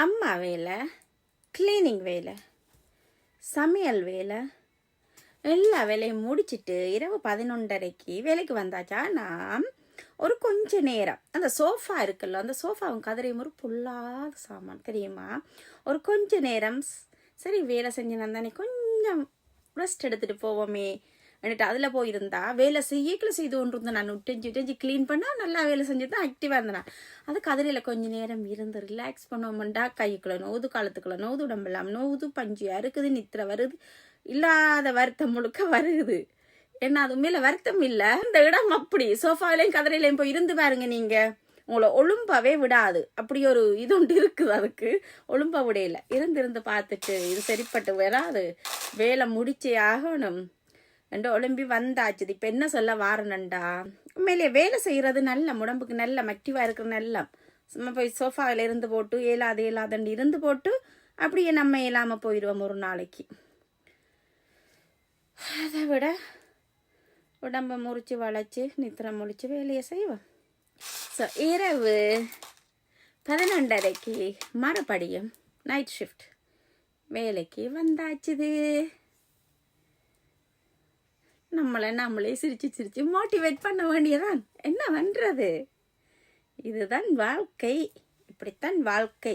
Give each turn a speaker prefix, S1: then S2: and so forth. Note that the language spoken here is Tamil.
S1: அம்மா வேலை, கிளீனிங் வேலை, சமையல் வேலை, எல்லா வேலையும் முடிச்சுட்டு இரவு 11:30க்கு வேலைக்கு வந்தாச்சா நான் ஒரு கொஞ்ச நேரம் அந்த சோஃபா இருக்குல்ல, அந்த சோஃபாவும் கதிரையும் ஒரு பொல்லாத சாமான் தெரியுமா, ஒரு கொஞ்ச நேரம் சரி வேலை செஞ்சு நான் தானே கொஞ்சம் ரெஸ்ட் எடுத்துகிட்டு போவோமே എന്നിട്ട് அதில் போயிருந்தா வேலை செய்து கொண்டு இருந்தேன். நான் உட்டெஞ்சு க்ளீன் பண்ணால் நல்லா வேலை செஞ்சு தான் ஆக்டிவாக இருந்தேன். அது கதிரையில் கொஞ்சம் நேரம் இருந்து ரிலாக்ஸ் பண்ணுவோம்டா, கைக்குள்ள நோது, காலத்துக்குள்ள நோது, உடம்பெல்லாம் நோவுது, பஞ்சியாக இருக்குது, நித்திரை வருது, இல்லாத வருத்தம் முழுக்க வருது. ஏன்னா அது மேலே வருத்தம் இல்லை, இந்த இடம் அப்படி சோஃபாவிலையும் கதிரையிலையும் போய் இருந்து பாருங்க நீங்கள், உங்களை ஒழும்பாவே விடாது. அப்படி ஒரு இது ஒன்று இருக்குது, அதுக்கு ஒழும்பா விடையில இருந்து பார்த்துட்டு இது சரிப்பட்டு வராது, வேலை முடிச்சே ஆகணும் என்று ஒலிம்பி வந்தாச்சு. இப்போ என்ன சொல்ல வாரணுண்டா, உண்மையிலேயே வேலை செய்கிறது நல்ல உடம்புக்கு நல்ல மக்டிவாக இருக்கிற நல்ல. சும்மா போய் சோஃபாவில் இருந்து போட்டு ஏலாதண்டு இருந்து போட்டு அப்படியே நம்ம இல்லாமல் போயிடுவோம் ஒரு நாளைக்கு. அதை விட உடம்பை முறிச்சு வளைச்சி நித்திரம் முழிச்சு வேலையை செய்வோம். ஸோ இரவு 11:30க்கு மறுபடியும் நைட் ஷிஃப்ட் வேலைக்கு வந்தாச்சுது. நம்மளே சிரிச்சு மோட்டிவேட் பண்ண வேண்டியதான், என்ன பண்ணுறது, இதுதான் வாழ்க்கை, இப்படித்தான் வாழ்க்கை.